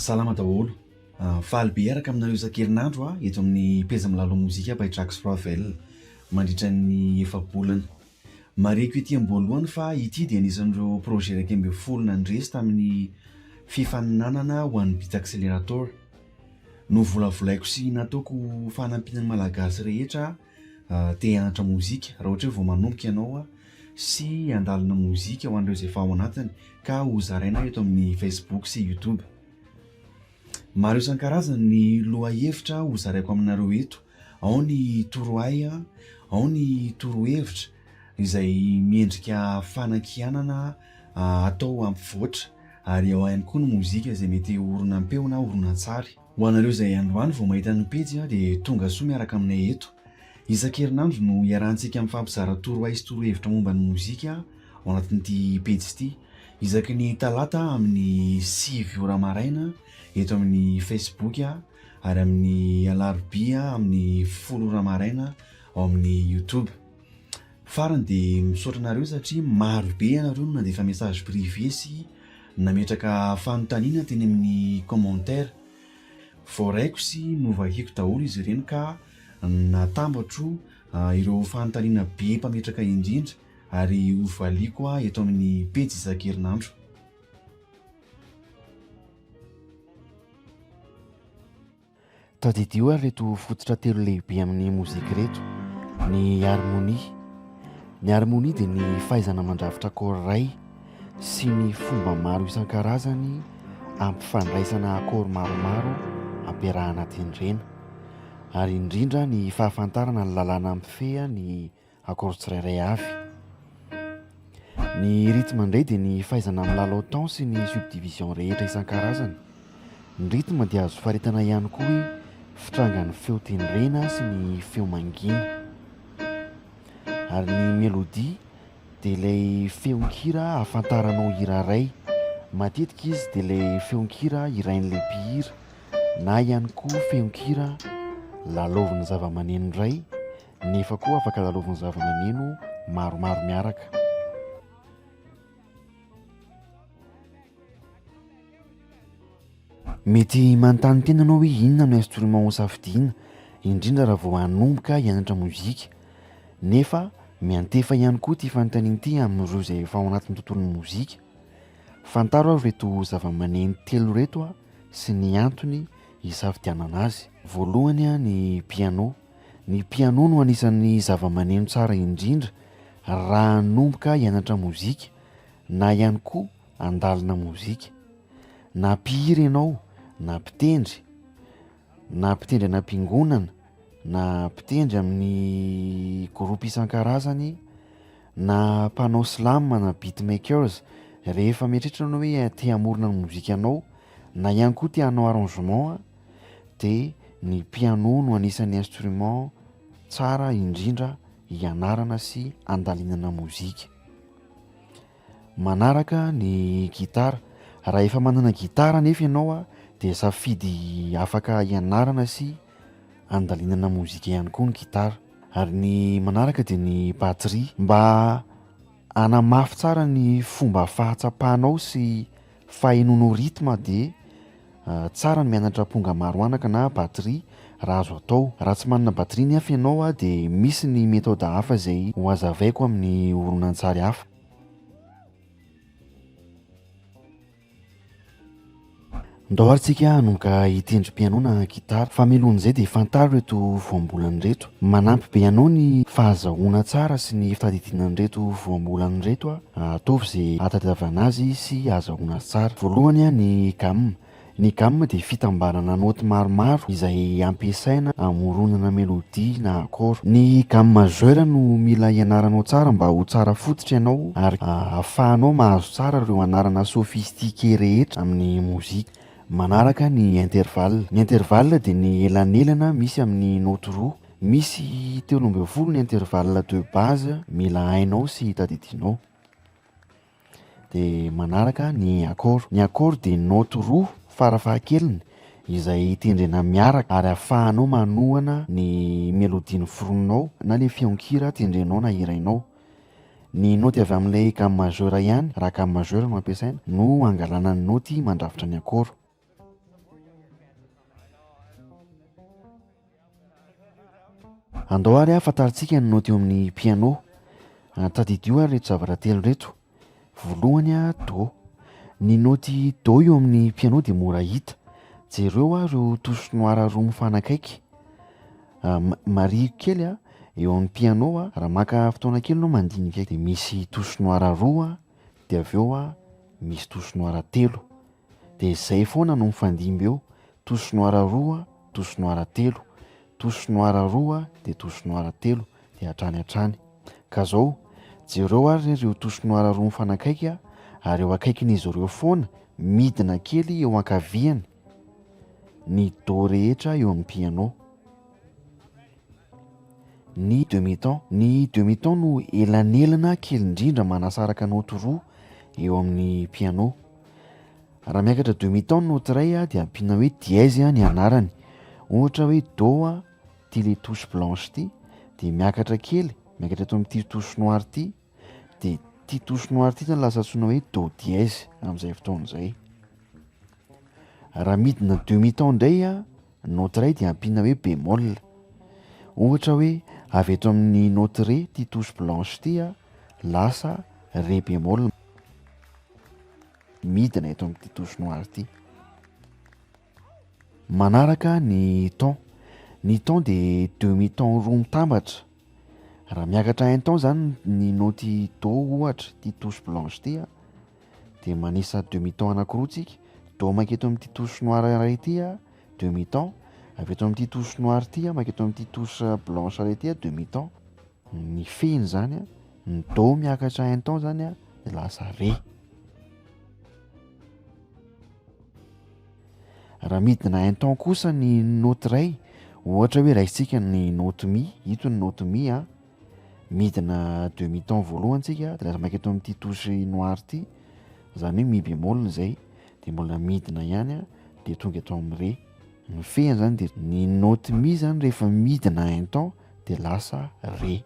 Salama daholo. Faly be araka aminareo isan-kerinandro eto amin'ny peza Milalao Mozika apetraho sy Ravel mandritra ny efa-bolana. Mareko ety am-boalohany fa ity dia anisan'ireo projet iraika amby folo nandresy tamin'ny fifaninanana ho an'ny bit accélérateur. No volavolaiko sy nataoko fanampiana ny malagasy rehetra te hianatra mozika raha ohatra hoe vao manomboka ianao sy handalina mozika ho an'ireo izay efa ao anatiny ka ho zaraina eto amin'ny Facebook sy YouTube. Maro isan-karazany ny lohahevitra ho zaraiko aminareo eto, ao ny torohay, ao ny torohevitra izay miendrika fanankianana atao ampivoatra, ary ao ihany koa ny mozika izay mety horonan-peo na horonan-tsary. Ho anareo izay androany vao mahita ny pejy dia tonga soa miaraka aminay eto. Isan-kerinandro no iarahantsika mifampizara torohay sy torohevitra momba ny mozika ao anatin'ity pejy ity. Isaky ny talata amin'ny 7 ora maraina eto amin'ny Facebook ary amin'ny alarobia amin'ny 10 ora maraina ao amin'ny YouTube. Farany dia misaotra anareo satria maro be ianareo no nandefa message privé sy nametraka fanontaniana teny amin'ny commentaires. Voaraiko sy novahiko daholo izy ireny ka natambatro ireo fanontaniana be mpametraka indrindra ary hovaliko eto amin'ny pejy isan-kerinandro. Tadidio ary reto fototra telo lehibe amin'ny mozika reto: ny harmonie. Ny harmonie dia ny fahaizana mandrafitra akora iray sy ny fomba maro isan-karazany ampifandraisana akora maromaro ampiarahana tendrena, ary indrindra ny fahafantarana ny lalàna ampifeha ny akora tsirairay avy. Ny rythme indray dia ny fahaizana milalao temps sy ny subdivision rehetra isan-karazany. Ny rythme dia azo faritana ihany koa hoe fitrangan'ny feo tendrena sy ny feo mangina, ary ny mélodie dia ilay feon-kira ahafantaranao hira iray. Matetika izy dia ilay feon-kira irain'ilay mpihira na ihany koa feon-kira lalaovin'ny zava-maneno iray, nefa koa afaka lalaovin'ny zava-maneno maromaro miaraka. Mety manontany tena anao hoe inona no instrument ho safidiana, indrindra raha vao hanomboka hianatra mozika. Nefa miantefa ihany koa ity fanontaniana ity amin'ireo izay efa ao anatin'ny tontolon'ny mozika. Fantaro aho reto zava-maneno telo reto sy ny antony hisafidianana azy. Voalohany ny piano. Ny piano no anisan'ny zava-maneno tsara indrindra raha hanomboka hianatra mozika na ihany koa handalina mozika. Na mpihira ianao, na mpitendry, na mpitendry anam-piangonana, na mpitendry amin'ny groupe isan-karazany, na mpanao Salama na beatmakers, rehefa mieritreritra anao hoe te hamorona ny mozika anao na ihany koa te hanao arrangement, dia ny piano no anisan'ny instrument tsara indrindra hianarana sy handalinana mozika. Manaraka ny gitara. Raha efa manana gitara nefa ianao dia safidy afaka hianarana sy handalinana mozika ihany koa ny gitara. Ary ny manaraka dia ny batterie, mba hanamafy tsara ny fomba fahatsapahanao sy fahenoanao ritme dia tsara ny mianatra ponga maro anaka na batterie raha azo atao. Raha tsy manana batterie nefa ianao dia misy ny méthode hafa izay ho hazavaiko amin'ny horonan-tsary hafa. Ndao aritsika hanomboka hitendry piano na gitara, fa mialohan'izay dia fantaro reto voambolany reto. Manampy be anao ny fahazahoana tsara sy ny fitadidinany reto voambolany reto ataovy izay ahatadiavana azy sy ahazahoana azy tsara. Voalohany ny gamme. Ny gamme dia fitambarana noty maromaro izay ampiasaina hamoronana mélodie na accord. Ny gamme majeur no mila hianaranao tsara mba ho tsara fototra ianao ary ahafahanao mahazo tsara ireo anarana sophistiqué rehetra amin'ny mozika. Manaraka ny intervalle. Ny intervalle dia ny elanelana misy amin'ny note roa. Misy 12 ny intervalle de base, mila hainao sy tadidinao. Dia manaraka ny accord. Ny accord dia note roa farafahakeliny izay tendrena miaraka ary ahafahanao manohana ny mélodie noforononao na ilay feon-kira tendrenao na hirainao. Ny noty avy amin'ilay gamme majeur ihany, raha gamme majeur no ampiasaina, no angalana ny noty mandrafitra ny accord. Andao ary fantarintsika ny naoty eo amin'ny piano. Tadidio ary reto zavatra telo reto. Voalohany do. Ny naoty do eo amin'ny piano dia mora hita. Jereo ireo touche noir roa mifanakaiky. Marihiko kely eo amin'ny piano raha maka fotoana kely no mandinika dia misy touche noir roa dia avy eo misy touche noir telo. Dia izay foana no mifandimby eo. Touche noir roa, touche noir telo, touche noir roa dia touche noir telo dia hatrany. Ka zao jereo ary ireo touche noir roa mifanakaiky ary eo akaikin'izy ireo foana midina kely eo ankaviany ny do rehetra eo amin'ny piano. Ny demi-temps no elanelana kely indrindra manasaraka naoty roa eo amin'ny piano. Raha miakatra demi-temps naoty iray dia ampiana hoe dièse ny anarany. Ohatra hoe do ty le touche blanche ty dia miakatra kely, miakatra eto amin'ity touche noir ty dia ty touche noir ty lasa antsoina hoe do dièse amin'izay fotoana izay. Raha midina demi-temps indray naoty iray dia ampiana hoe bémol. Ohatra hoe avy eto amin'ny naoty ré ty touche blanche ty lasa ré bémol midina eto amin'ity touche noir ty. Manaraka ny temps. Ny temps dia demi-temps roa mitambatra. Raha miakatra un temps zany ny naoty do ohatra ty touche blanche ty dia manisa demi-temps anankiroa tsika. Do maketo amin'ity touche noir iray ty demi-temps. Avy eto amin'ity touche noir ty maketo amin'ity touche blanche iray ty demi-temps. Ny feny zany ny do miakatra un temps zany dia lasa ré. Raha midina un temps kosa ny naoty iray, ohatra hoe raisitsika ny naoty mi, ito ny naoty mi midina demi-temps voalohany tsika dia lasa maketo amin'ity touche noir ty, zany hoe mi bémol izay dia mbola midina ihany dia tonga eto amin'ny ré. Ny feny zany dia ny naoty mi zany rehefa midina un temps dia lasa ré.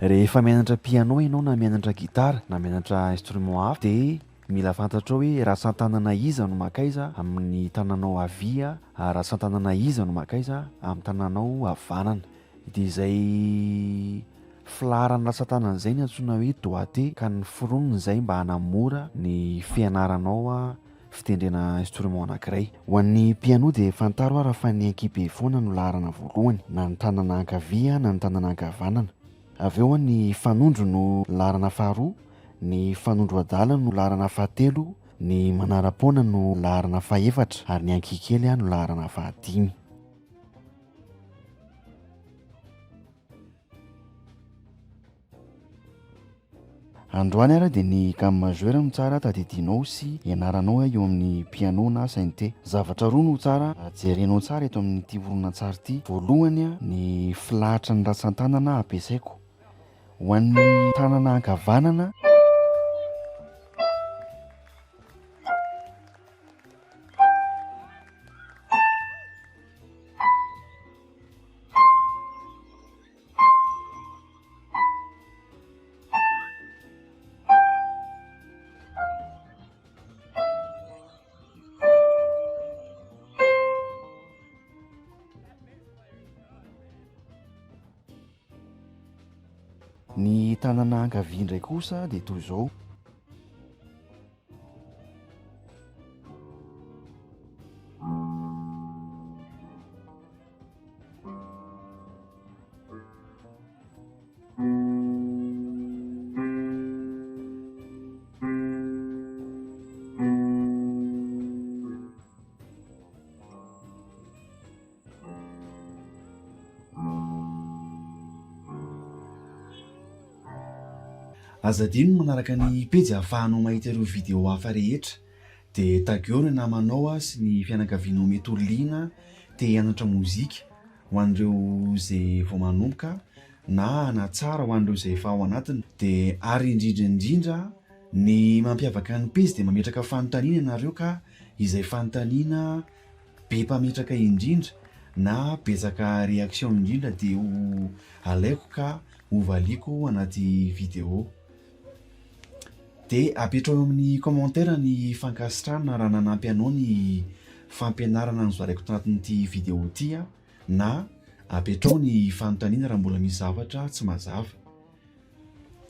Rehefa mianatra piano ianao na mianatra gitara na mianatra instrument hafa dia mila fantatrao hoe raha san-tanana iza no makaiza amin'ny tananao havia, raha san-tanana iza no makaiza amin'ny tananao havanana. Dia izay filaharana rantsan-tanana izay ny antsoina hoe doigté ka ny foronina izay mba hanamora ny fianaranao fitendrena instrument anankiray. Ho an'ny piano dia fantaro raha fa ny ankibe foana no laharana voalohany, na ny tanana ankavia na ny tanana ankavanana. Avy eo ny fanondro no laharana faharoa, ny fanondro adala no laharana fahatelo, ny manara-poana no laharana fahaefatra ary ny ankikely no laharana fahadimy. Androany ara dia ny gamme majeure no tsara tadidinao sy ianaranao eo amin'ny piano na synthé. Zavatra roa no tsara jerenao tsara eto amin'ity horonan-tsary ity. Voalohany ny filahatra ny ratsan-tanana ampiasaiko. Ho an'ny tanana ankavanana ny tanana ankavia indray kosa dia toy izao. Azadino manaraka ny pejy ahafahanao mahita ireo vidéo hafa rehetra dia tageo ny namanao sy ny fianakavianao mety ho liana te hianatra mozika ho an'ireo izay vao manomboka na tsara ho an'ireo izay efa ao anatiny. Dia ary indrindra ny mampiavaka ny pejy dia mametraka fanontaniana ianareo ka izay fanontaniana be mpametraka indrindra na betsaka réaction indrindra dia ho alaiko ka ho valiko anaty vidéo. dia apetraho amin'ny commentaire ny fankasitrahana raha nanampy anao ny fampianarana ny zaraiko tanatin'ity vidéo ity na apetraho ny fanontaniana raha mbola misy zavatra tsy mazava.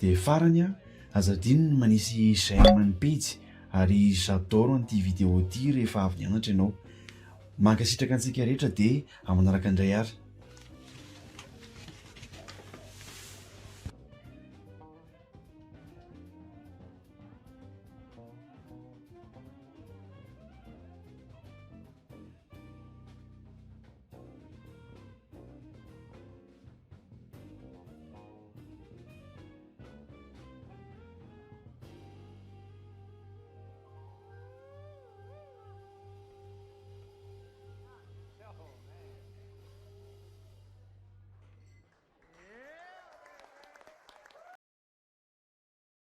Dia farany azadino ny manisy j'aime ny page ary j'adore an'ity vidéo ity rehefa avy nianatra ianao. Mankasitraka antsika rehetra dia amin'ny manaraka indray ary.